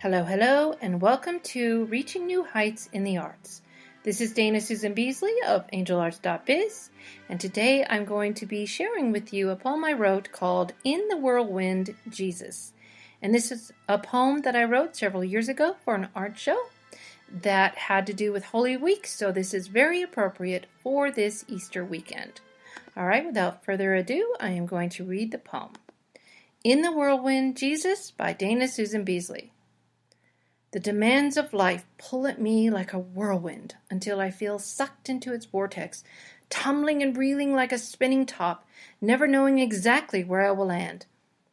Hello, hello, and welcome to Reaching New Heights in the Arts. This is Dana Susan Beasley of angelarts.biz, and today I'm going to be sharing with you a poem I wrote called In the Whirlwind, Jesus. And this is a poem that I wrote several years ago for an art show that had to do with Holy Week, so this is very appropriate for this Easter weekend. All right, without further ado, I am going to read the poem. In the Whirlwind, Jesus by Dana Susan Beasley. The demands of life pull at me like a whirlwind until I feel sucked into its vortex, tumbling and reeling like a spinning top, never knowing exactly where I will land.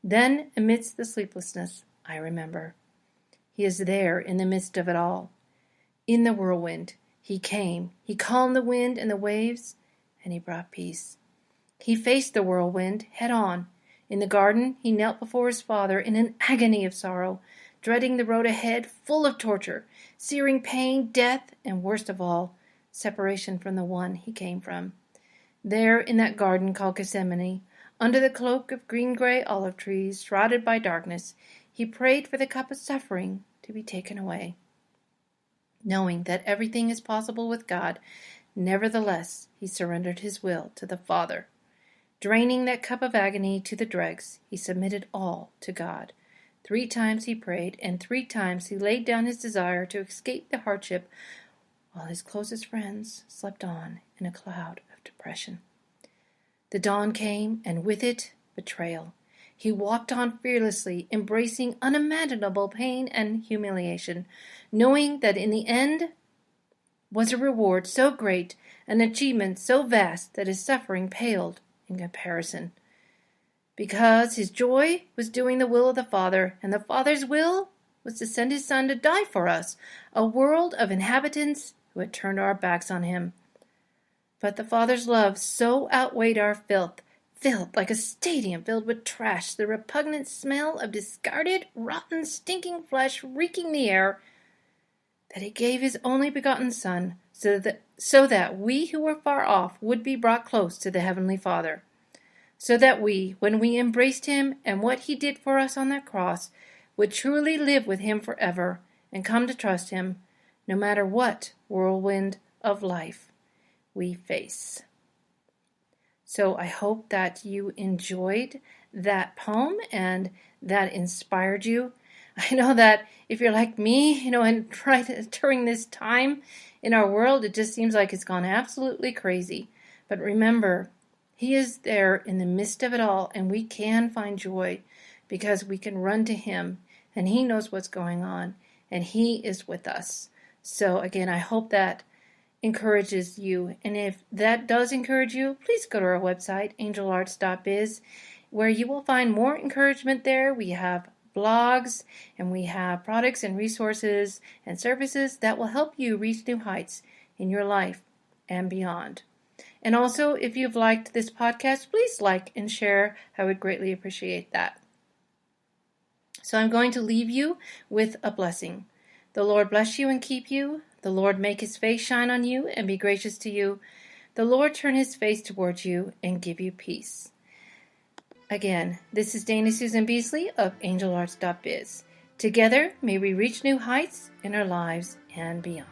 Then, amidst the sleeplessness, I remember. He is there in the midst of it all. In the whirlwind, he came. He calmed the wind and the waves, and he brought peace. He faced the whirlwind head on. In the garden, he knelt before his Father in an agony of sorrow, dreading the road ahead, full of torture, searing pain, death, and worst of all, separation from the one he came from. There in that garden called Gethsemane, under the cloak of green-gray olive trees, shrouded by darkness, he prayed for the cup of suffering to be taken away. Knowing that everything is possible with God, nevertheless, he surrendered his will to the Father. Draining that cup of agony to the dregs, he submitted all to God. 3 times he prayed, and 3 times he laid down his desire to escape the hardship, while his closest friends slept on in a cloud of depression. The dawn came, and with it, betrayal. He walked on fearlessly, embracing unimaginable pain and humiliation, knowing that in the end was a reward so great, an achievement so vast that his suffering paled in comparison. Because his joy was doing the will of the Father, and the Father's will was to send his Son to die for us, a world of inhabitants who had turned our backs on him. But the Father's love so outweighed our filth like a stadium filled with trash, the repugnant smell of discarded, rotten, stinking flesh reeking the air, that he gave his only begotten Son, so that we who were far off would be brought close to the Heavenly Father. So that we, when we embraced him and what he did for us on that cross, would truly live with him forever and come to trust him, no matter what whirlwind of life we face. So I hope that you enjoyed that poem and that inspired you. I know that if you're like me, and right during this time in our world, it just seems like it's gone absolutely crazy. But remember, he is there in the midst of it all, and we can find joy because we can run to him, and he knows what's going on, and he is with us. So again, I hope that encourages you, and if that does encourage you, please go to our website, angelarts.biz, where you will find more encouragement there. We have blogs, and we have products and resources and services that will help you reach new heights in your life and beyond. And also, if you've liked this podcast, please like and share. I would greatly appreciate that. So I'm going to leave you with a blessing. The Lord bless you and keep you. The Lord make his face shine on you and be gracious to you. The Lord turn his face towards you and give you peace. Again, this is Dana Susan Beasley of angelarts.biz. Together, may we reach new heights in our lives and beyond.